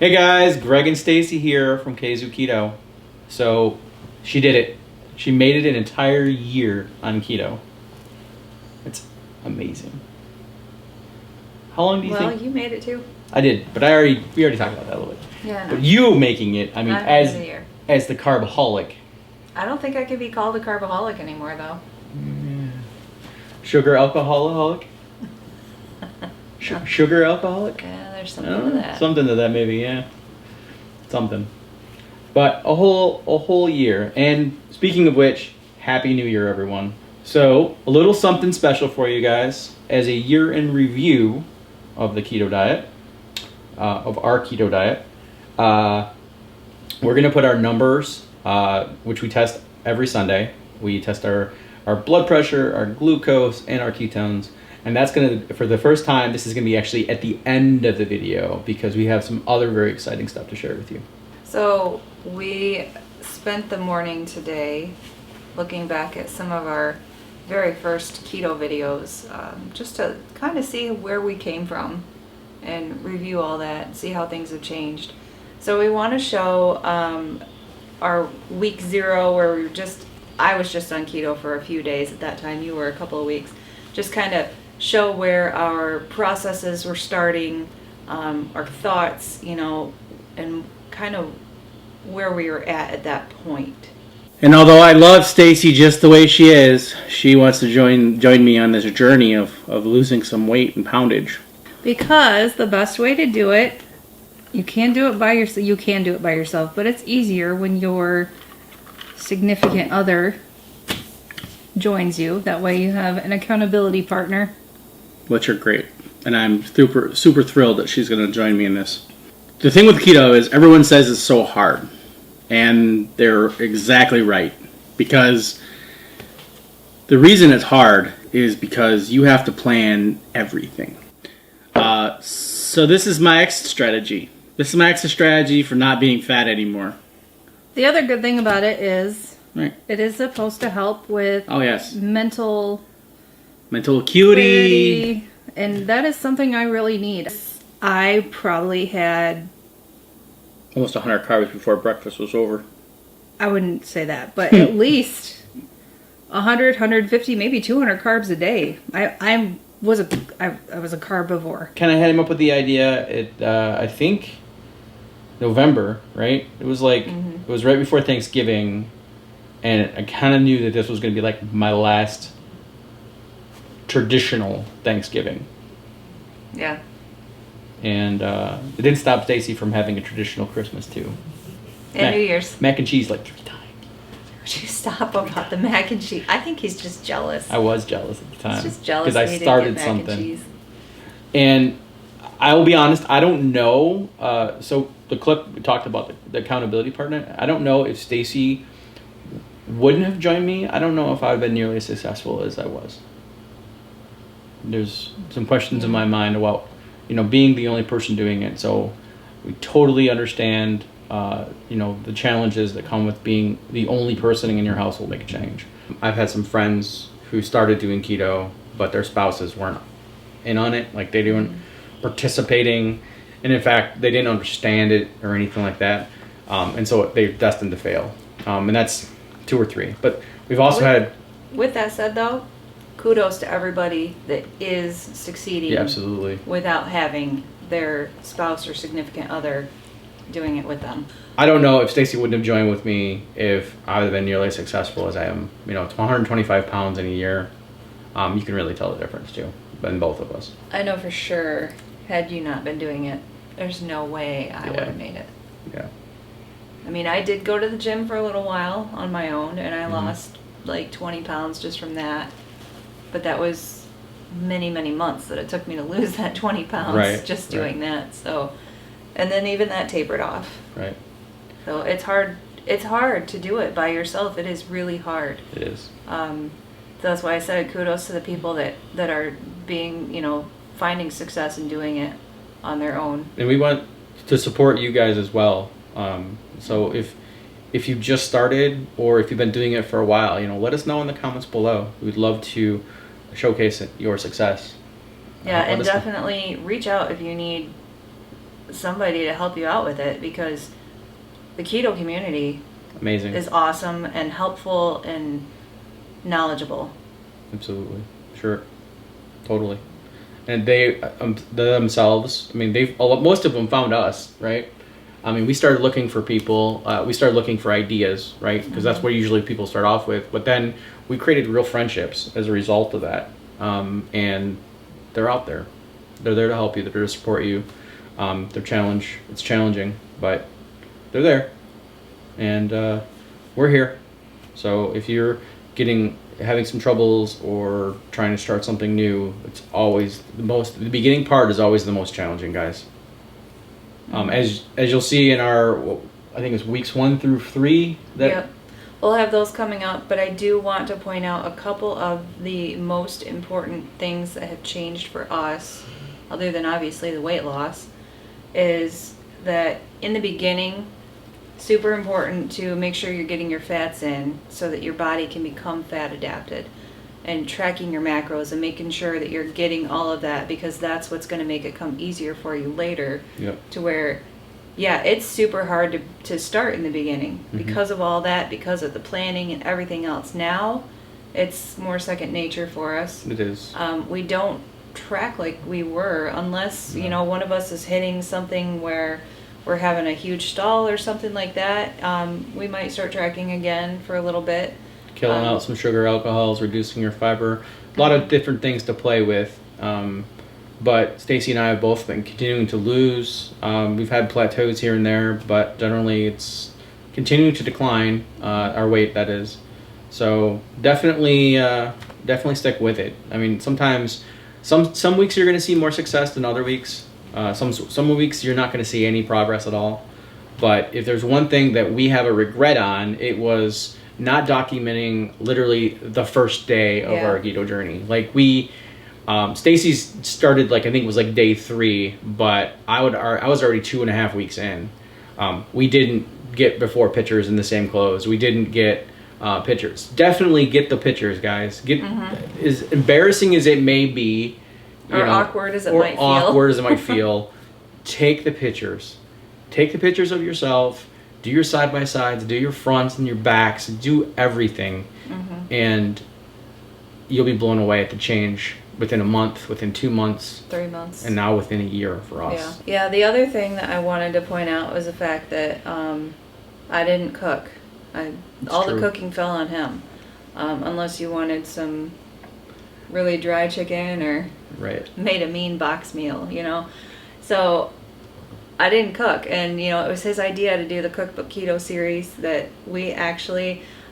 Hey guys, Greg and Stacy here from Kzoo Keto. So she did it. She made it an entire year on keto. It's amazing. How long do you think? Well, you made it too. I did, but we already talked about that a little bit. Yeah. No. But you making it, I mean, as the Carboholic. I don't think I could be called a Carboholic anymore, though. Sugar alcoholic. Sugar alcoholic. Yeah, there's something to that. Something to that, maybe. Yeah. Something. But a whole year. And speaking of which, Happy New Year, everyone. So a little something special for you guys as a year in review of the keto diet, of our keto diet. We're gonna put our numbers, which we test every Sunday. We test our blood pressure, our glucose, and our ketones. And that's gonna, for the first time, this is gonna be actually at the end of the video because we have some other very exciting stuff to share with you. So we spent the morning today looking back at some of our very first keto videos, just to kind of see where we came from and review all that and see how things have changed. So we want to show our week 0 where I was just on keto for a few days at that time. You were a couple of weeks. Just kind of show where our processes were starting, our thoughts, and kind of where we were at that point. And although I love Stacy just the way she is, she wants to join me on this journey of losing some weight and poundage. Because the best way to do it, you can do it by yourself, but it's easier when your significant other joins you. That way you have an accountability partner. Which are great. And I'm super thrilled that she's going to join me in this. The thing with keto is everyone says it's so hard. And they're exactly right. Because the reason it's hard is because you have to plan everything. So this is my exit strategy. This is my exit strategy for not being fat anymore. The other good thing about it is right. It is supposed to help with mental acuity. And that is something I really need. I probably had almost 100 carbs before breakfast was over. I wouldn't say that, but at least 100, 150, maybe 200 carbs a day. I was a carbivore. Kind of had him up with the idea I think November, right? It was like It was right before Thanksgiving, and I kind of knew that this was going to be like my last traditional Thanksgiving. Yeah. And it didn't stop Stacy from having a traditional Christmas too. And New Year's. Mac and cheese like 3 times. Would you stop about the mac and cheese? I think he's just jealous. I was jealous at the time. He's just jealous because I started mac something. And cheese. And I will be honest, I don't know. So the clip we talked about the accountability partner. I don't know if Stacy wouldn't have joined me. I don't know if I would have been nearly as successful as I was. There's some questions in my mind about being the only person doing it. So we totally understand, the challenges that come with being the only person in your household make a change. I've had some friends who started doing keto, but their spouses weren't in on it. Like they weren't participating. And in fact, they didn't understand it or anything like that. And so they're destined to fail. And that's 2 or 3. But we've also had... With that said, though, kudos to everybody that is succeeding absolutely without having their spouse or significant other doing it with them. I don't know if Stacy wouldn't have joined with me if I would have been nearly as successful as I am. It's 125 pounds in a year. You can really tell the difference too in both of us. I know for sure, had you not been doing it, there's no way I would have made it. Yeah. I mean, I did go to the gym for a little while on my own, and I lost like 20 pounds just from that. But that was many, many months that it took me to lose that 20 pounds just doing that. So, and then even that tapered off. Right. So it's hard. It's hard to do it by yourself. It is really hard. It is. So that's why I said kudos to the people that are being, finding success and doing it on their own. And we want to support you guys as well. So if you've just started or if you've been doing it for a while, let us know in the comments below. We'd love to showcase your success. Yeah, and definitely reach out if you need somebody to help you out with it, because the keto community Amazing. is awesome and helpful and knowledgeable. Absolutely. Sure. Totally. And they themselves, I mean, most of them found us, right? I mean, we started looking for people, we started looking for ideas, right? Because that's what usually people start off with. But then we created real friendships as a result of that. And they're out there. They're there to help you. They're there to support you. It's challenging, but they're there. And we're here. So if you're having some troubles or trying to start something new, it's always the beginning part is always the most challenging, guys. As you'll see in our, I think it's weeks 1 through 3. Yep. We'll have those coming up, but I do want to point out a couple of the most important things that have changed for us, other than obviously the weight loss, is that in the beginning, super important to make sure you're getting your fats in so that your body can become fat adapted, and tracking your macros and making sure that you're getting all of that, because that's what's going to make it come easier for you later. Yep. To where, yeah, it's super hard to start in the beginning because of all that, because of the planning and everything else. Now it's more second nature for us. It is. We don't track like we were unless one of us is hitting something where we're having a huge stall or something like that. We might start tracking again for a little bit. Killing out some sugar alcohols, reducing your fiber. A lot of different things to play with. But Stacy and I have both been continuing to lose. We've had plateaus here and there, but generally it's continuing to decline, our weight, that is. So definitely stick with it. I mean, sometimes, some weeks you're going to see more success than other weeks. Some weeks you're not going to see any progress at all. But if there's one thing that we have a regret on, it was not documenting literally the first day of our keto journey. Like Stacy's started, like, I think it was like day 3, but I was already 2.5 weeks in. We didn't get before pictures in the same clothes. We didn't get pictures. Definitely get the pictures, guys. As embarrassing as it may be, awkward as it might feel. Take the pictures. Take the pictures of yourself. Do your side-by-sides. Do your fronts and your backs. Do everything. And you'll be blown away at the change within a month, within 2 months. 3 months. And now within a year for us. Yeah, the other thing that I wanted to point out was the fact that I didn't cook. All the cooking fell on him. Unless you wanted some really dry chicken or made a mean box meal, So I didn't cook, and it was his idea to do the Cookbook Keto series that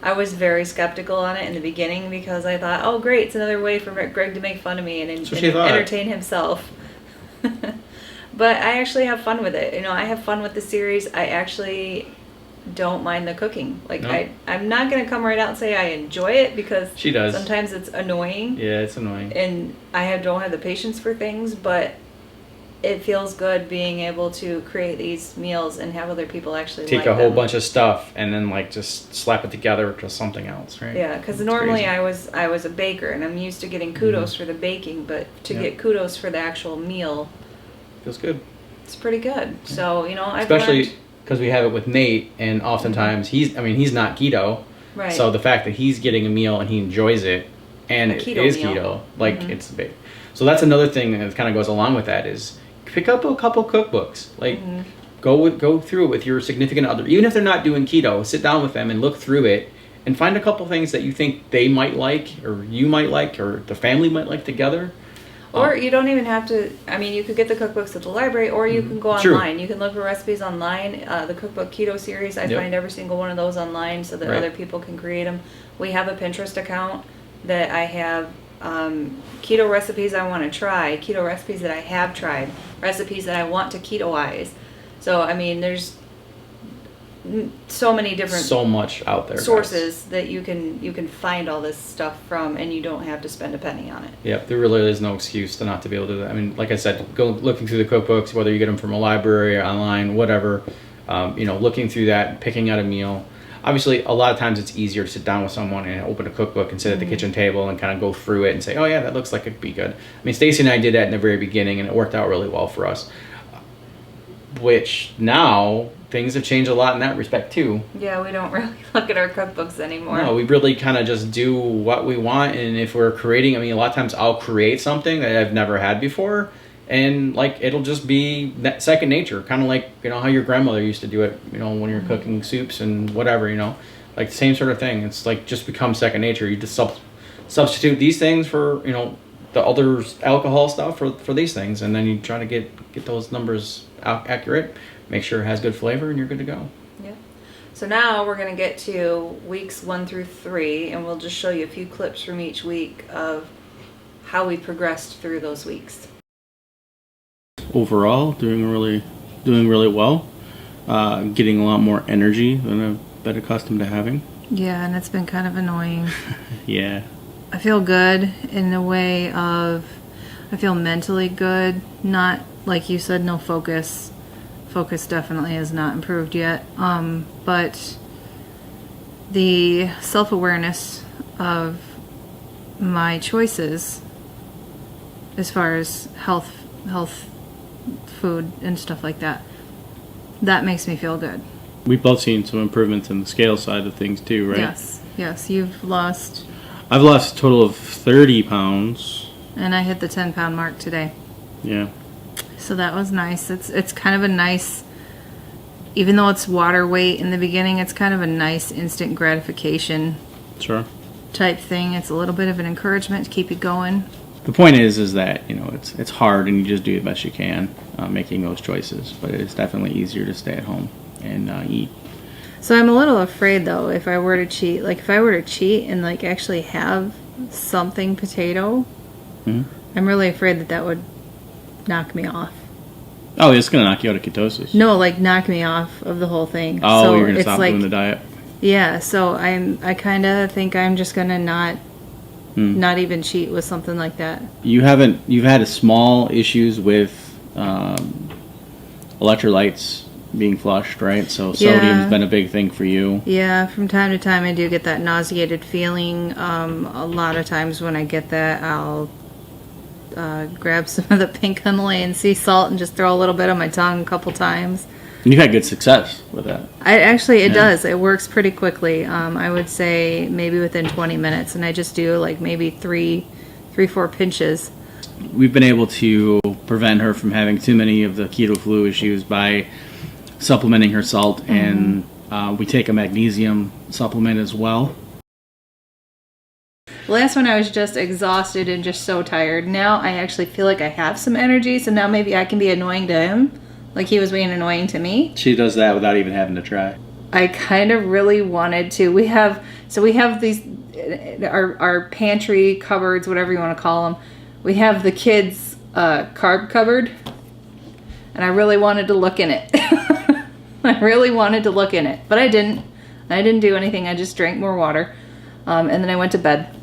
I was very skeptical on it in the beginning, because I thought, oh great, it's another way for Greg to make fun of me and entertain himself. But I actually have fun with it. I have fun with the series. I actually don't mind the cooking. I'm not going to come right out and say I enjoy it, because she does. Sometimes it's annoying. Yeah, it's annoying. And I don't have the patience for things, but it feels good being able to create these meals and have other people actually take a whole bunch of stuff and then just slap it together to something else, right? Yeah, because normally I was a baker, and I'm used to getting kudos for the baking, but to get kudos for the actual meal feels good. It's pretty good. Yeah. So especially because we have it with Nate, and oftentimes he's not keto, right? So the fact that he's getting a meal and he enjoys it, and it is keto, it's big. So that's another thing that kind of goes along with that is, pick up a couple cookbooks. Go through it with your significant other. Even if they're not doing keto, sit down with them and look through it and find a couple things that you think they might like, or you might like, or the family might like together. Or you don't even have to, you could get the cookbooks at the library, or you can go online. You can look for recipes online. The Cookbook Keto series, I find every single one of those online so that other people can create them. We have a Pinterest account that I have keto recipes I want to try, keto recipes that I have tried, recipes that I want to ketoize. So there's so many different, so much out there, sources that you can find all this stuff from, and you don't have to spend a penny on it. Yeah, there really is no excuse to not to be able to do that. Like I said, go looking through the cookbooks, whether you get them from a library or online, whatever. Looking through that, picking out a meal. Obviously, a lot of times it's easier to sit down with someone and open a cookbook and sit at the kitchen table and kind of go through it and say, oh yeah, that looks like it'd be good. Stacy and I did that in the very beginning, and it worked out really well for us. which now things have changed a lot in that respect too. Yeah, we don't really look at our cookbooks anymore. No, we really kind of just do what we want, and if we're creating, I mean, a lot of times I'll create something that I've never had before, and like it'll just be second nature, kind of like, you know, how your grandmother used to do it, you know, when you're cooking soups and whatever, you know, like the same sort of thing. It's like just become second nature. You just substitute these things for, you know, the other alcohol stuff for these things, and then you try to get those numbers accurate, make sure it has good flavor, and you're good to go. Yeah. So now we're going to get to weeks 1 through 3, and we'll just show you a few clips from each week of how we progressed through those weeks. Overall, doing really well. Getting a lot more energy than I've been accustomed to having. Yeah, and it's been kind of annoying. Yeah. I feel good in the way of, I feel mentally good. Not, like you said, no focus. Focus definitely has not improved yet. But the self-awareness of my choices as far as health, food, and stuff like that, that makes me feel good. We've both seen some improvements in the scale side of things too, right? Yes. You've lost... I've lost a total of 30 pounds. And I hit the 10-pound mark today. Yeah. So that was nice. It's kind of a nice, even though it's water weight in the beginning, it's kind of a nice instant gratification type thing. It's a little bit of an encouragement to keep you going. The point is that, you know, it's hard, and you just do the best you can making those choices. But it's definitely easier to stay at home and eat. So I'm a little afraid, though, if I were to cheat. Like, if I were to cheat and, like, actually have something potato, I'm really afraid that would knock me off. Oh, it's going to knock you out of ketosis. No, like, knock me off of the whole thing. Oh, so you're going to stop like, doing the diet? Yeah, so I kind of think I'm just going to not even cheat with something like that. You've had a small issues with electrolytes being flushed, right? So sodium's been a big thing for you. Yeah, from time to time I do get that nauseated feeling. A lot of times when I get that, I'll grab some of the pink Himalayan sea salt and just throw a little bit on my tongue a couple times. And you've had good success with that. It does. It works pretty quickly. I would say maybe within 20 minutes, and I just do like maybe 4 pinches. We've been able to prevent her from having too many of the keto flu issues by supplementing her salt, and we take a magnesium supplement as well. Last one I was just exhausted and just so tired. Now I actually feel like I have some energy, so now maybe I can be annoying to him, like he was being annoying to me. She does that without even having to try. I kind of really wanted to. We have these, our pantry cupboards, whatever you want to call them. We have the kids' carb cupboard, and I really wanted to look in it. I really wanted to look in it, but I didn't. I didn't do anything. I just drank more water, and then I went to bed.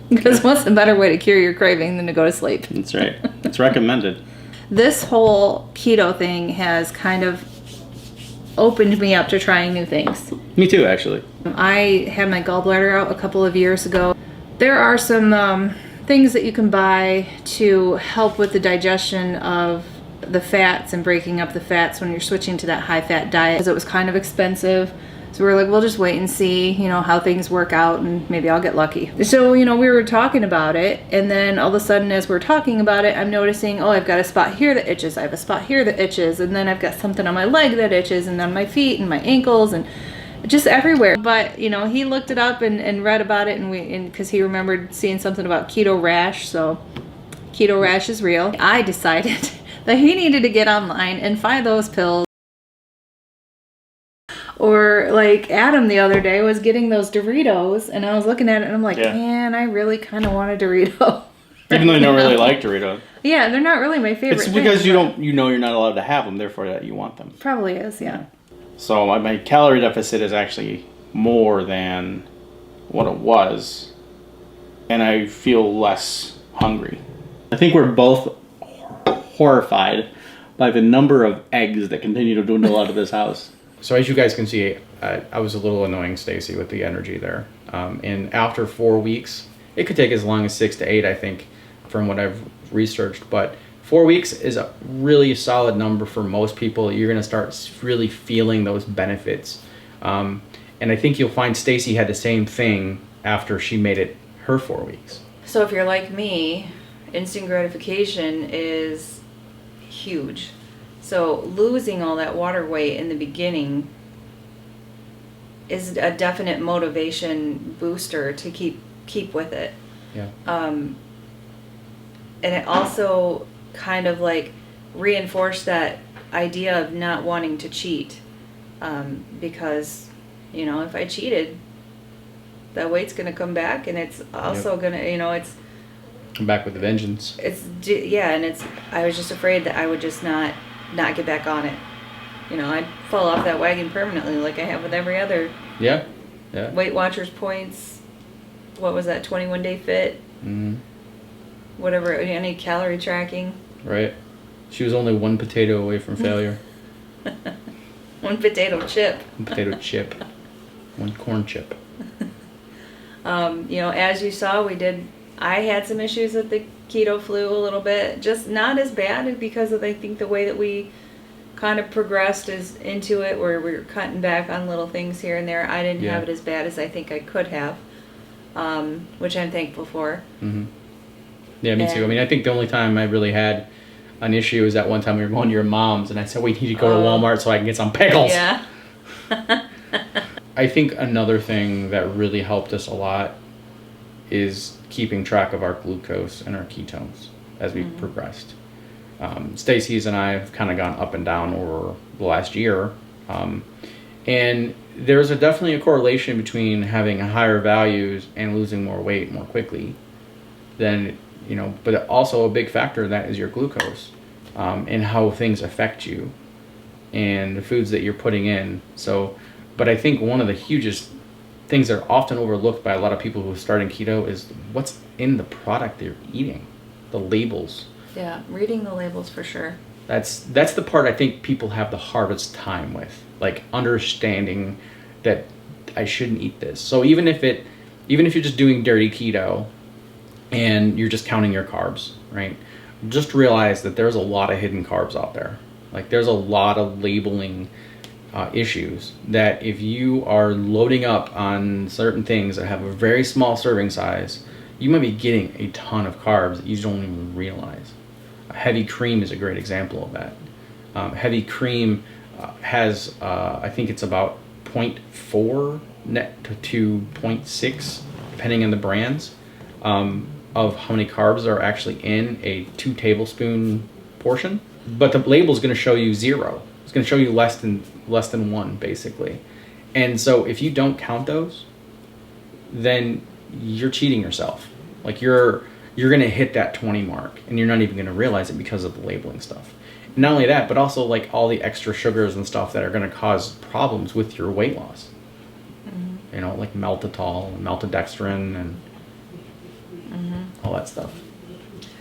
Because what's a better way to cure your craving than to go to sleep? That's right. It's recommended. This whole keto thing has kind of opened me up to trying new things. Me too, actually. I had my gallbladder out a couple of years ago. There are some things that you can buy to help with the digestion of the fats and breaking up the fats when you're switching to that high-fat diet, because it was kind of expensive. So we were like, we'll just wait and see, how things work out, and maybe I'll get lucky. So, we were talking about it, and then all of a sudden as we're talking about it, I'm noticing, I've got a spot here that itches, I have a spot here that itches, and then I've got something on my leg that itches, and on my feet and my ankles, and just everywhere. But, he looked it up and read about it, and because he remembered seeing something about keto rash, so keto rash is real. I decided that he needed to get online and find those pills. Or like Adam the other day was getting those Doritos, and I was looking at it and I'm like, man, I really kind of want a Dorito. Even though you don't really like Doritos. Yeah, they're not really my favorite. It's because you're not allowed to have them, therefore that you want them. Probably is, yeah. So my calorie deficit is actually more than what it was, and I feel less hungry. I think we're both horrified by the number of eggs that continue to dwindle out of this house. So as you guys can see, I was a little annoying Stacy with the energy there. And after 4 weeks, it could take as long as 6 to 8, I think, from what I've researched. But 4 weeks is a really solid number for most people. You're going to start really feeling those benefits. And I think you'll find Stacy had the same thing after she made it her 4 weeks. So if you're like me, instant gratification is huge. So losing all that water weight in the beginning is a definite motivation booster to keep with it. Yeah. And it also kind of like reinforced that idea of not wanting to cheat, because if I cheated, that weight's gonna come back, and it's also gonna it's come back with a vengeance. And I was just afraid that I would just not get back on it. I'd fall off that wagon permanently, like I have with every other Weight Watchers points. What was that, 21 Day Fit? Mm-hmm. Whatever, any calorie tracking. Right. She was only one potato away from failure. One potato chip. One potato chip. One corn chip. As you saw, I had some issues with the keto flu a little bit. Just not as bad, because of, I think, the way that we kind of progressed into it, where we were cutting back on little things here and there. I didn't have it as bad as I think I could have, which I'm thankful for. Mm-hmm. Yeah, me too. I mean, I think the only time I really had an issue is that one time we were going to your mom's, and I said, we need to go to Walmart so I can get some pickles. Yeah. I think another thing that really helped us a lot is keeping track of our glucose and our ketones as we progressed. Stacy's and I have kind of gone up and down over the last year. And there's definitely a correlation between having higher values and losing more weight more quickly than, but also a big factor in that is your glucose, and how things affect you and the foods that you're putting in. So, but I think one of the hugest things that are often overlooked by a lot of people who are starting keto is what's in the product they're eating, the labels. Yeah, reading the labels for sure. That's the part I think people have the hardest time with, like understanding that I shouldn't eat this. So even if you're just doing dirty keto and you're just counting your carbs, right? Just realize that there's a lot of hidden carbs out there. Like there's a lot of labeling issues that if you are loading up on certain things that have a very small serving size, you might be getting a ton of carbs that you don't even realize. Heavy cream is a great example of that. Heavy cream has, I think it's about 0.4 net to 0.6, depending on the brands, of how many carbs are actually in a 2 tablespoon portion. But the label is going to show you 0. It's going to show you less than 1, basically. And so if you don't count those, then you're cheating yourself. Like you're going to hit that 20 mark, and you're not even going to realize it because of the labeling stuff. And not only that, but also like all the extra sugars and stuff that are going to cause problems with your weight loss. Mm-hmm. Like maltitol and maltodextrin and all that stuff.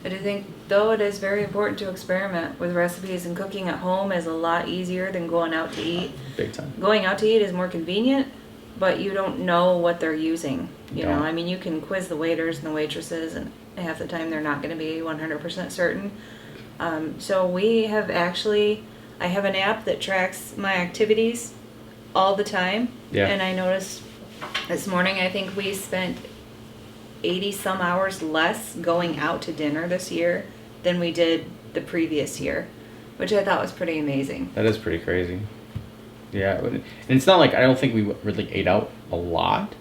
I do think, though, it is very important to experiment with recipes, and cooking at home is a lot easier than going out to eat. Big time. Going out to eat is more convenient, but you don't know what they're using. I mean, you can quiz the waiters and the waitresses, and half the time they're not going to be 100% certain. So I have an app that tracks my activities all the time. Yeah. And I noticed this morning, I think we spent 80 some hours less going out to dinner this year than we did the previous year, which I thought was pretty amazing. That is pretty crazy. Yeah, and it's not like I don't think we really ate out a lot,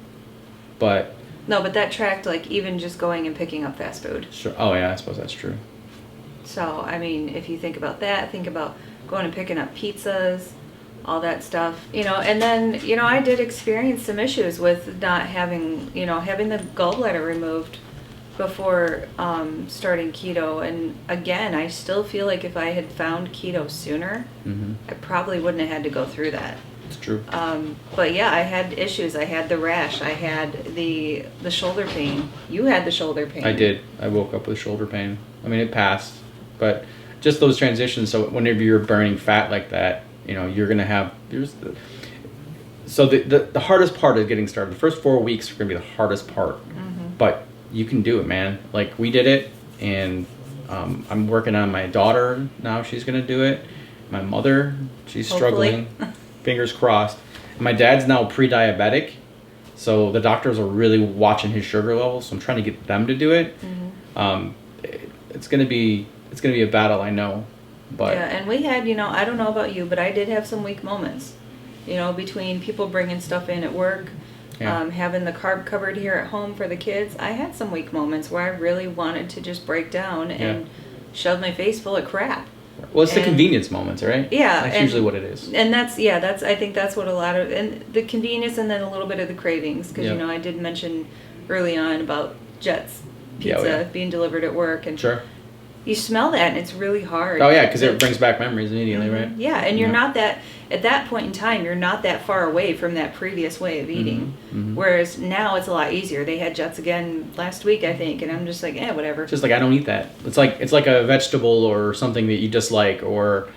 but... No, but that tracked like even just going and picking up fast food. Sure. Oh yeah, I suppose that's true. So, I mean, if you think about that, think about going and picking up pizzas, all that stuff, and then, I did experience some issues with not having the gallbladder removed before starting keto. And again, I still feel like if I had found keto sooner, I probably wouldn't have had to go through that. It's true. But yeah, I had issues. I had the rash. I had the shoulder pain. You had the shoulder pain. I did. I woke up with shoulder pain. I mean, it passed, but just those transitions. So whenever you're burning fat like that, you're going to have, so the hardest part is getting started. The first 4 weeks are going to be the hardest part, but you can do it, man. Like we did it, and I'm working on my daughter now. She's going to do it. My mother, she's Hopefully. struggling. Fingers crossed. My dad's now pre-diabetic, so the doctors are really watching his sugar levels. So I'm trying to get them to do it. It's gonna be a battle, I know. But yeah, and we had, you know, I don't know about you, but I did have some weak moments. You know, between people bringing stuff in at work, having the carb cupboard here at home for the kids, I had some weak moments where I really wanted to just break down and shove my face full of crap. Well, it's the convenience moments, right? Yeah. That's usually what it is. And I think that's what a lot of, and the convenience and then a little bit of the cravings. Because, you know, I did mention early on about Jet's pizza being delivered at work. And sure. You smell that and it's really hard. Oh, yeah, because it brings back memories immediately, right? Yeah, and you're not that, at that point in time, you're not that far away from that previous way of eating. Whereas now it's a lot easier. They had Jets again last week, I think, and I'm just like, whatever. Just like, I don't eat that. It's like a vegetable or something that you dislike, or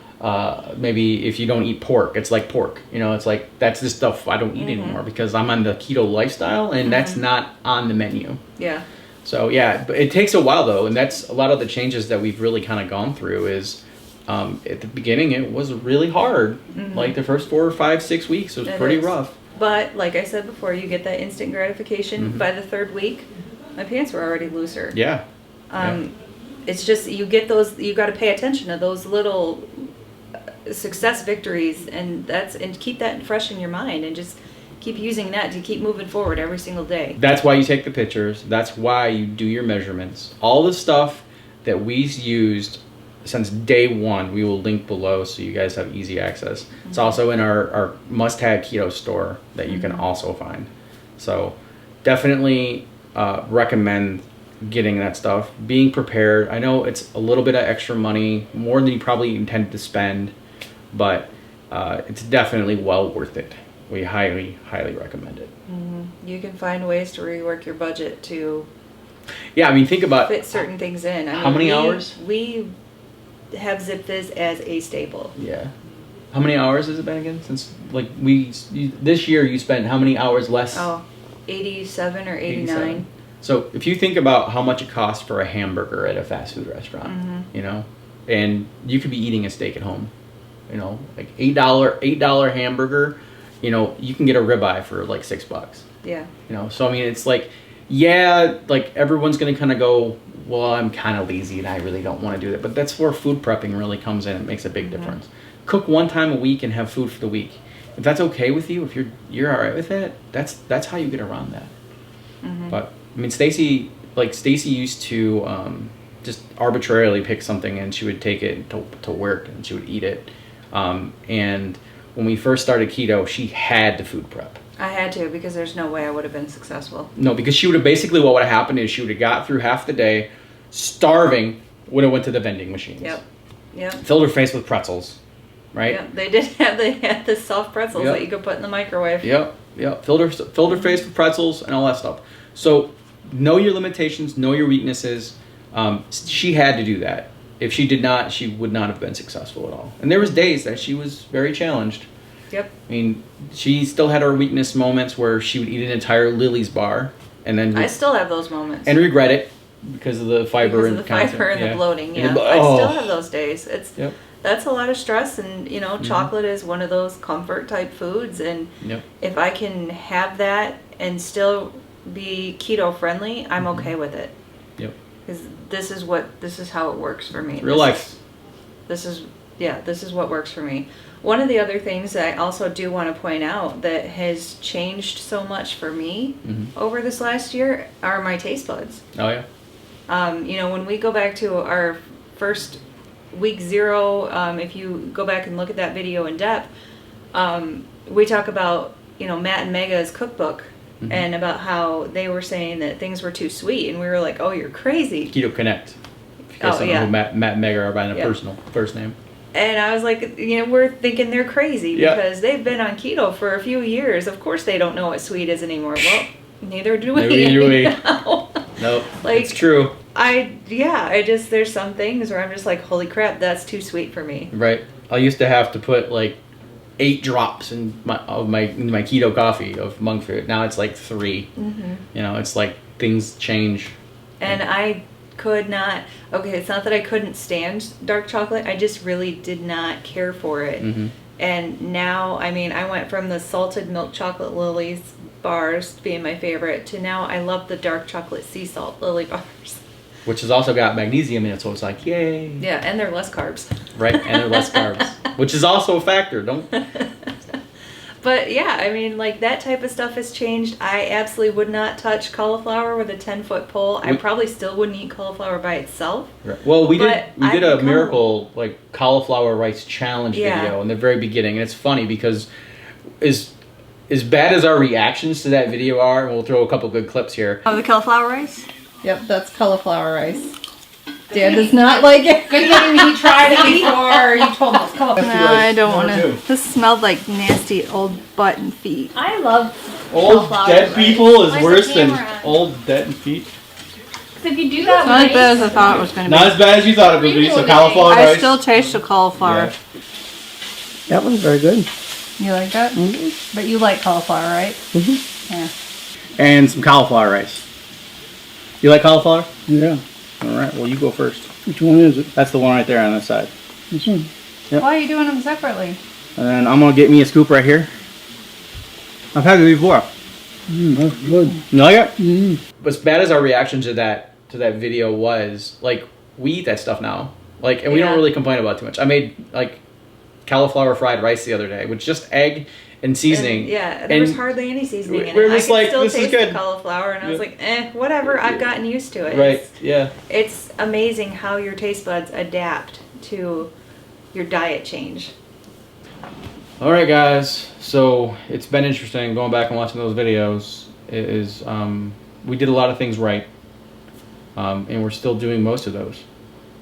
maybe if you don't eat pork, it's like pork. You know, it's like, that's the stuff I don't eat anymore because I'm on the keto lifestyle, and that's not on the menu. Yeah. So yeah, but it takes a while though, and that's a lot of the changes that we've really kind of gone through is at the beginning it was really hard. Like the first 4 or 5, 6 weeks was pretty rough. But like I said before, you get that instant gratification. By the 3rd week, my pants were already looser. Yeah. It's just, you get those, you got to pay attention to those little success victories, and keep that fresh in your mind, and just keep using that to keep moving forward every single day. That's why you take the pictures. That's why you do your measurements. All the stuff that we've used since day one, we will link below so you guys have easy access. It's also in our must-have keto store that you can also find. So definitely recommend getting that stuff. Being prepared. I know it's a little bit of extra money, more than you probably intended to spend, but it's definitely well worth it. We highly, highly recommend it. You can find ways to rework your budget to think about fit certain things in. How many hours? We have ZipFizz as a staple. Yeah. How many hours has it been again? Since this year you spent how many hours less? 87 or 89. 87. So if you think about how much it costs for a hamburger at a fast food restaurant, you know, and you could be eating a steak at home, you know, like $8 hamburger. You know, you can get a ribeye for like $6. Yeah. You know, so I mean, it's like, like everyone's going to kind of go, well, I'm kind of lazy and I really don't want to do that. But that's where food prepping really comes in. It makes a big difference. Cook one time a week and have food for the week. If that's okay with you, if you're all right with it, that's how you get around that. But I mean, Stacy used to just arbitrarily pick something and she would take it to work and she would eat it. And when we first started keto, she had to food prep. I had to, because there's no way I would have been successful. No, because she would have basically, what would have happened is she would have got through half the day starving, would have went to the vending machines. Yep. Filled her face with pretzels, right? Yep. They had the soft pretzels that you could put in the microwave. Yep. Filled her face with pretzels and all that stuff. So know your limitations, know your weaknesses. She had to do that. If she did not, she would not have been successful at all. And there was days that she was very challenged. Yep. I mean, she still had her weakness moments where she would eat an entire Lily's bar and then I still have those moments. and regret it because of the fiber and the bloating. Yeah, I still have those days. That's a lot of stress, and you know, chocolate is one of those comfort type foods, and if I can have that and still be keto friendly, I'm okay with it. Yep. Because this is how it works for me. Real life. This is what works for me. One of the other things that I also do want to point out that has changed so much for me over this last year are my taste buds. Oh yeah. You know, when we go back to our first week 0, if you go back and look at that video in depth, we talk about, you know, Matt and Mega's cookbook. And about how they were saying that things were too sweet, and we were like, "Oh, you're crazy." Keto Connect. If you guys don't know who Matt and Mega are by the personal first name. And I was like, you know, we're thinking they're crazy because they've been on keto for a few years. Of course, they don't know what sweet is anymore. Well, neither do we. Now. Nope. Like, it's true. There's some things where I'm just like, holy crap, that's too sweet for me. Right. I used to have to put like 8 drops in my keto coffee of monk fruit. Now it's like 3. You know, it's like things change. And I could not. Okay, it's not that I couldn't stand dark chocolate. I just really did not care for it. Mm-hmm. And now, I mean, I went from the salted milk chocolate lilies bars being my favorite to now I love the dark chocolate sea salt lily bars. Which has also got magnesium in it, so it's like, yay. Yeah, and they're less carbs. Right, and they're less carbs, which is also a factor. Don't. But yeah, I mean, like that type of stuff has changed. I absolutely would not touch cauliflower with a 10-foot pole. I probably still wouldn't eat cauliflower by itself. Right. Well, we did a miracle like cauliflower rice challenge video in the very beginning, and it's funny because as bad as our reactions to that video are, and we'll throw a couple good clips here. Oh, the cauliflower rice? Yep, that's cauliflower rice. Dad does not like it. Good thing he tried it before you told us. Cauliflower. No, I don't want to. This smelled like nasty old butt and feet. I love old dead people is worse than old dead feet. So if you do that, Not as bad as I thought it was going to be. Not as bad as you thought it would be. So cauliflower rice. I still taste the cauliflower. Yeah. That one's very good. You like that? Mm-hmm. But you like cauliflower, right? Mm-hmm. Yeah. And some cauliflower rice. You like cauliflower? Yeah. All right. Well, you go first. Which one is it? That's the one right there on this side. This one? Yep. Why are you doing them separately? And then I'm gonna get me a scoop right here. I've had it before. That's good. You like it? Mm-hmm. As bad as our reaction to that video was, like, we eat that stuff now. Like, and we don't really complain about it too much. I made like cauliflower fried rice the other day with just egg and seasoning. And there was hardly any seasoning in it. We're just like, still this is taste good. The cauliflower, and I was like, whatever. I've gotten used to it. Right. Yeah. It's amazing how your taste buds adapt to your diet change. All right, guys. So it's been interesting going back and watching those videos. We did a lot of things right, and we're still doing most of those,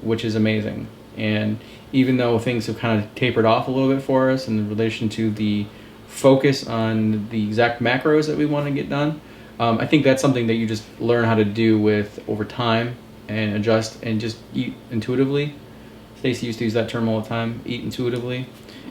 which is amazing. And even though things have kind of tapered off a little bit for us in relation to the focus on the exact macros that we want to get done, I think that's something that you just learn how to do with over time and adjust and just eat intuitively. Stacy used to use that term all the time, eat intuitively.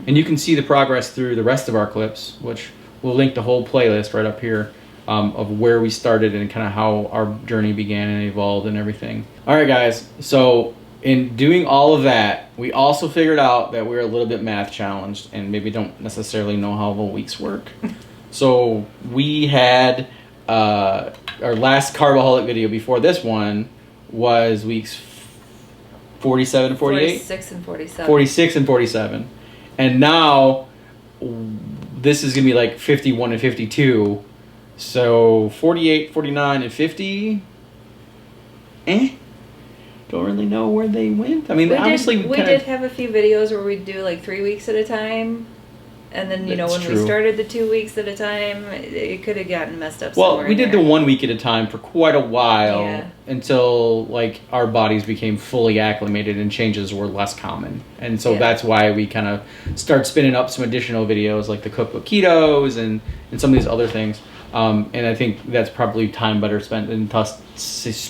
And you can see the progress through the rest of our clips, which we'll link the whole playlist right up here of where we started and kind of how our journey began and evolved and everything. All right, guys. So in doing all of that, we also figured out that we're a little bit math challenged and maybe don't necessarily know how the weeks work. So we had our last Carboholic video before this one was weeks 47 and 48? 46 and 47. 46 and 47. And now this is going to be like 51 and 52. So 48, 49, and 50. Don't really know where they went. I mean, obviously we did have a few videos where we'd do like 3 weeks at a time. And then, you know, when we started the 2 weeks at a time, it could have gotten messed up somewhere. Well, we did the 1 week at a time for quite a while until, like, our bodies became fully acclimated and changes were less common. And so that's why we kind of start spinning up some additional videos like the cookbook ketos and some of these other things. And I think that's probably time better spent than us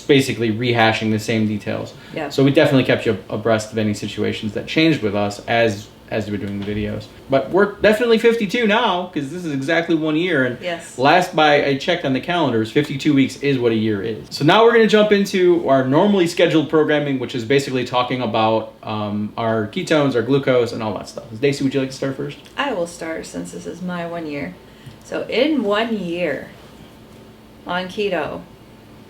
basically rehashing the same details. Yeah. So we definitely kept you abreast of any situations that changed with us as we were doing the videos. But we're definitely 52 now, because this is exactly 1 year. And last I checked on the calendars, 52 weeks is what a year is. So now we're going to jump into our normally scheduled programming, which is basically talking about our ketones, our glucose, and all that stuff. Daisy, would you like to start first? I will start since this is my 1 year. So in 1 year on keto,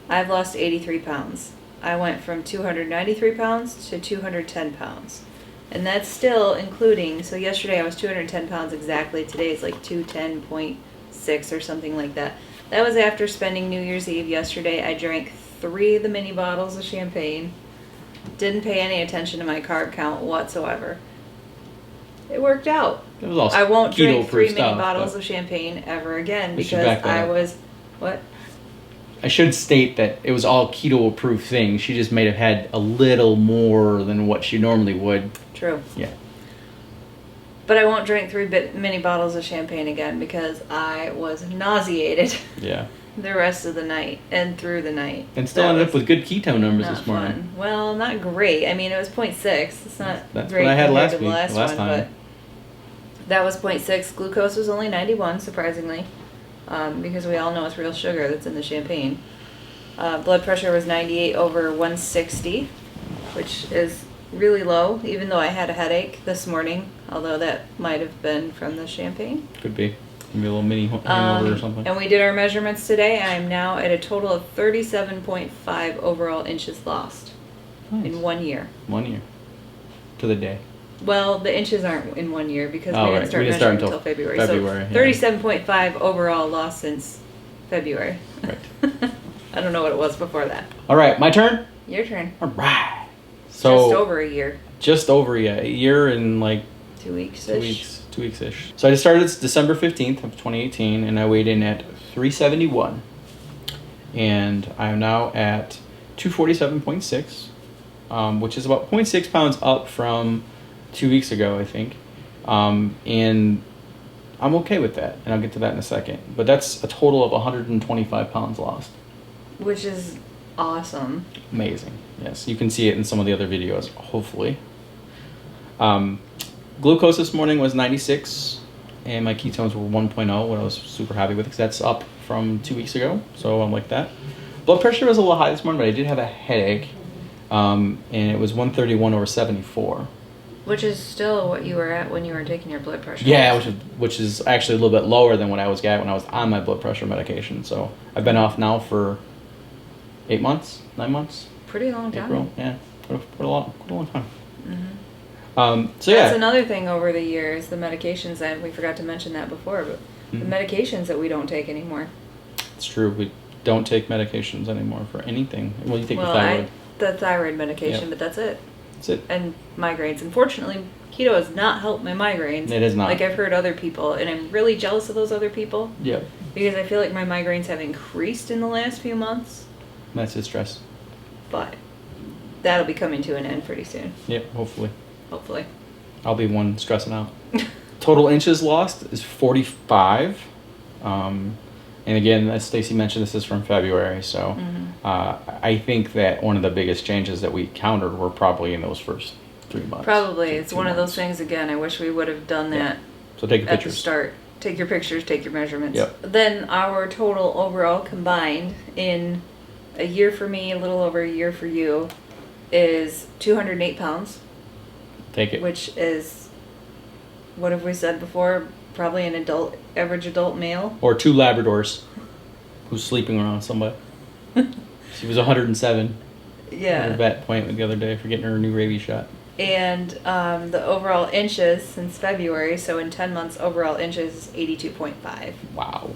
I've lost 83 pounds. I went from 293 pounds to 210 pounds. And that's still including, so yesterday I was 210 pounds exactly. Today it's like 210.6 or something like that. That was after spending New Year's Eve yesterday. I drank 3 of the mini bottles of champagne. Didn't pay any attention to my carb count whatsoever. It worked out. It was all I won't drink 3 mini stuff, bottles of champagne ever again we should because back that I up. was, what? I should state that it was all keto-approved things. She just may have had a little more than what she normally would. True. Yeah. But I won't drink 3 mini bottles of champagne again because I was nauseated Yeah. the rest of the night and through the night. And still ended up with good keto numbers this morning. Fun. Well, not great. I mean, it was 0.6. It's not That's great what I had compared last to the week, last last one, time. but that was 0.6. Glucose was only 91, surprisingly, because we all know it's real sugar that's in the champagne. Blood pressure was 98 over 160, which is really low, even though I had a headache this morning, although that might have been from the champagne. Could be. Maybe a little mini hangover or something. And we did our measurements today. I'm now at a total of 37.5 overall inches lost in 1 year. 1 year. To the day. Well, the inches aren't in 1 year because we Oh, didn't right. start We didn't start measuring until until February. February, So yeah. 37.5 overall lost since February. Right. I don't know what it was before that. All right, my turn? Your turn. All right. So Just over a year. Just over, yeah. A year and like 2 weeks-ish. 2 weeks. 2 weeks-ish. So I started December 15th of 2018, and I weighed in at 371. And I'm now at 247.6, which is about 0.6 pounds up from 2 weeks ago, I think. And I'm okay with that, and I'll get to that in a second. But that's a total of 125 pounds lost. Which is awesome. Amazing. Yes, you can see it in some of the other videos, hopefully. Glucose this morning was 96, and my ketones were 1.0, what I was super happy with, because that's up from 2 weeks ago, so I'm like that. Blood pressure was a little high this morning, but I did have a headache, and it was 131 over 74. Which is still what you were at when you were taking your blood pressure. Yeah, which is actually a little bit lower than what I was at when I was on my blood pressure medication. So I've been off now for 8 months, 9 months. Pretty long time. April, yeah, quite a long time. Mm-hmm. So yeah, That's another thing over the years, the medications, and we forgot to mention that before, but the medications that we don't take anymore. it's true. We don't take medications anymore for anything. Well, you take the thyroid. The thyroid medication, Yep. but that's it. That's it. And migraines. Unfortunately, keto has not helped my migraines. It has not. Like I've heard other people, and I'm really jealous of those other people Yeah, because I feel like my migraines have increased in the last few months, that's his stress. but that'll be coming to an end pretty soon, Yep, hopefully. hopefully. I'll be one stressing out. Total inches lost is 45. And again, as Stacy mentioned, this is from February. So I think that one of the biggest changes that we encountered were probably in those first 3 months. Probably. It's Two one of those months. things, again, I wish we would have done that So take your at the pictures. start. Take your pictures, take your measurements. Yep. Then our total overall combined in a year for me, a little over a year for you, is 208 pounds, Take it. which is, what have we said before? Probably an average adult male. Or 2 Labradors who's sleeping around somebody. She was 107. Yeah. Her vet point the other day for getting her a new rabies shot. And the overall inches since February, so in 10 months, overall inches is 82.5. Wow.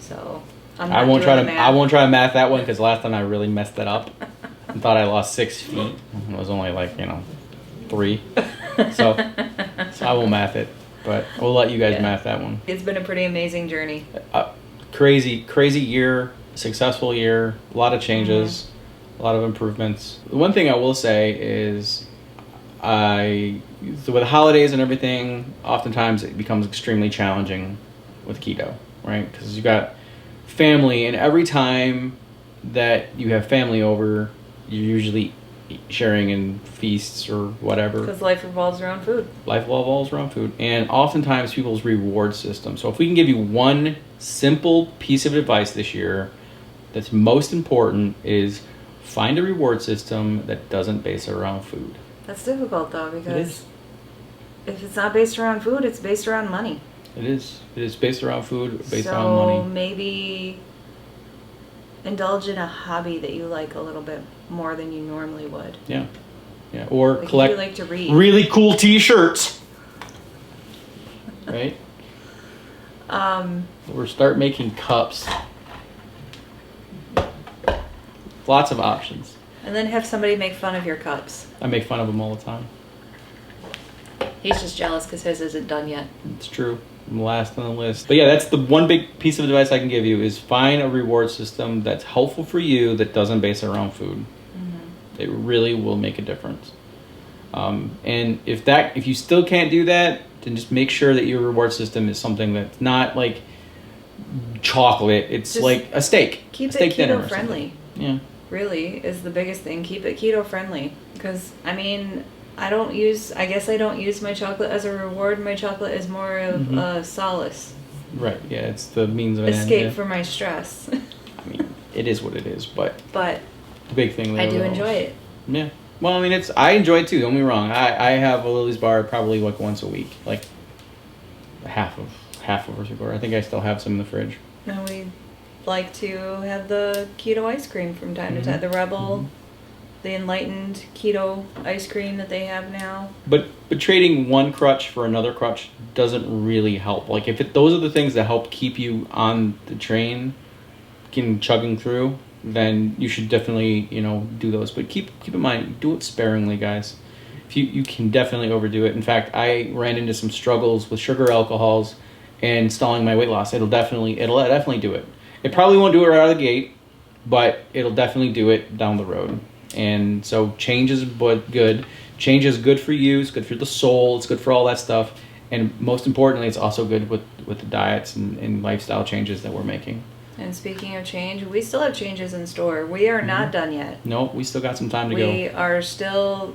So I won't try to math that one because last time I really messed that up and thought I lost 6 feet. It was only like 3. So I won't math it, but we'll let you guys math that one. It's been a pretty amazing journey. Crazy year, successful year, a lot of changes, a lot of improvements. The one thing I will say is with the holidays and everything, oftentimes it becomes extremely challenging with keto, right? Because you got family, and every time that you have family over, you're usually sharing in feasts or whatever. Because life revolves around food. Life revolves around food, and oftentimes people's reward system. So if we can give you one simple piece of advice this year that's most important, is find a reward system that doesn't base it around food. That's difficult though, It because is. if it's not based around food, it's based around money. It is. It is based around food, based so around money. Maybe indulge in a hobby that you like a little bit more than you normally would. Yeah. Or Like collect if you like to read. really cool T-shirts, right? Or start making cups. Lots of options. And then have somebody make fun of your cups. I make fun of them all the time. He's just jealous because his isn't done yet. It's true. I'm last on the list. But yeah, that's the one big piece of advice I can give you, is find a reward system that's helpful for you that doesn't base it around food. It really will make a difference. And if you still can't do that, then just make sure that your reward system is something that's not like chocolate. It's Just like a steak. Keep a steak it dinner keto or friendly. something. Yeah. Really is the biggest thing. Keep it keto friendly. Because, I mean, I guess I don't use my chocolate as a reward. My chocolate is more of a solace. Right. Yeah. It's the means of an end. Escape Yeah. from my stress. I mean, it is what it is. But But the big thing, I do enjoy it. Yeah. Well, I mean, I enjoy it too. Don't get me wrong. I have a Lily's bar probably like once a week, like half of or 3/4. I think I still have some in the fridge. And we like to have the keto ice cream from time to Mm-hmm. time. The Rebel, the Enlightened keto ice cream that they have now. But trading one crutch for another crutch doesn't really help. Like if those are the things that help keep you on the train, chugging through, then you should definitely do those. But keep in mind, do it sparingly, guys. If you can definitely overdo it. In fact, I ran into some struggles with sugar alcohols and stalling my weight loss. It'll definitely do it. It probably won't do it right out of the gate, but it'll definitely do it down the road. And so change is good. Change is good for you. It's good for the soul. It's good for all that stuff. And most importantly, it's also good with the diets and lifestyle changes that we're making. And speaking of change, we still have changes in store. We are not done yet. No, we still got some time to go. We are still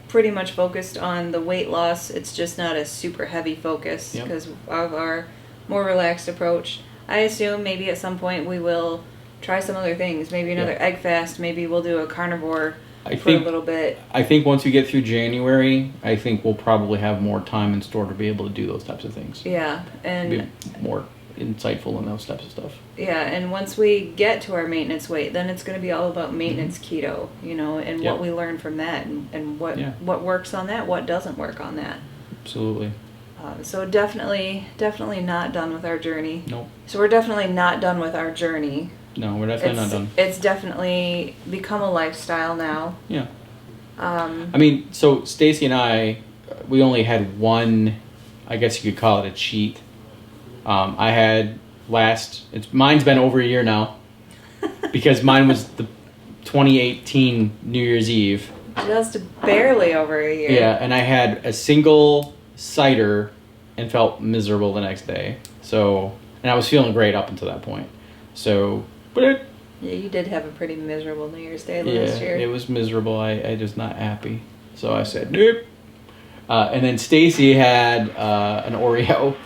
pretty much focused on the weight loss. It's just not a super heavy focus because of our more relaxed approach. I assume maybe at some point we will try some other things. Maybe another egg fast. Maybe we'll do a carnivore for a little bit. I think once we get through January, I think we'll probably have more time in store to be able to do those types of things. Yeah, and be more insightful in those types of stuff. Yeah, and once we get to our maintenance weight, then it's going to be all about maintenance keto, and what we learn from that, and what works on that, what doesn't work on that. Absolutely. So definitely not done with our journey. Nope. So we're definitely not done with our journey. No, we're definitely not done. It's definitely become a lifestyle now. Yeah. I mean, so Stacy and I, we only had one, I guess you could call it a cheat. I had mine's been over a year now because mine was the 2018 New Year's Eve. Just barely over a year. Yeah, and I had a single cider and felt miserable the next day. So, and I was feeling great up until that point. So, yeah, you did have a pretty miserable New Year's Day last year. Yeah, it was miserable. I was not happy. So I said, nope. And then Stacy had an Oreo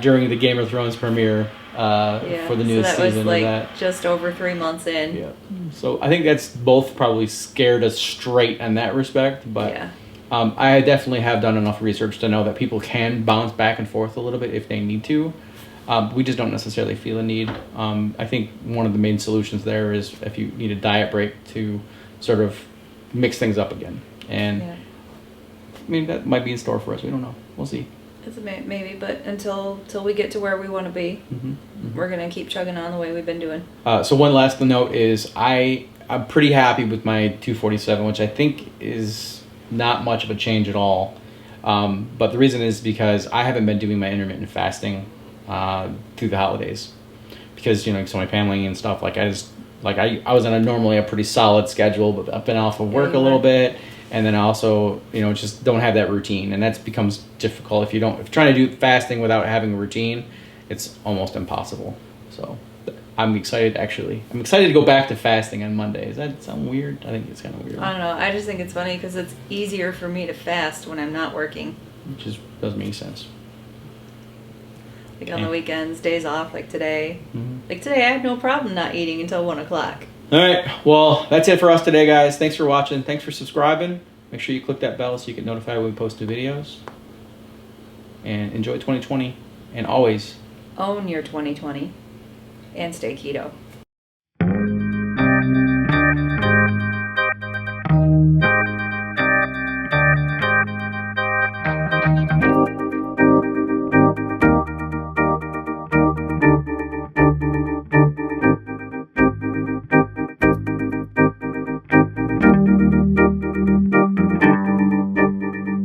during the Game of Thrones premiere for the newest season. So that was that. Just over 3 months in. Yeah. So I think that's both probably scared us straight in that respect. But I definitely have done enough research to know that people can bounce back and forth a little bit if they need to. We just don't necessarily feel a need. I think one of the main solutions there is if you need a diet break to sort of mix things up again. And I mean, that might be in store for us. We don't know. We'll see. It's maybe, but until we get to where we want to be, we're going to keep chugging on the way we've been doing. So one last note is I'm pretty happy with my 247, which I think is not much of a change at all. But the reason is because I haven't been doing my intermittent fasting through the holidays. Because, so my family and stuff, I was on normally a pretty solid schedule, but I've been off of work a little bit. And then I also, just don't have that routine. And that becomes difficult if you're trying to do fasting without having a routine, it's almost impossible. So I'm excited, actually. I'm excited to go back to fasting on Monday. Does that sound weird? I think it's kind of weird. I don't know. I just think it's funny because it's easier for me to fast when I'm not working. Which just doesn't make sense. Like on the weekends, days off, like today. Mm-hmm. Like today, I had no problem not eating until 1 o'clock. All right. Well, that's it for us today, guys. Thanks for watching. Thanks for subscribing. Make sure you click that bell so you get notified when we post new videos. And enjoy 2020. And always own your 2020 and stay keto.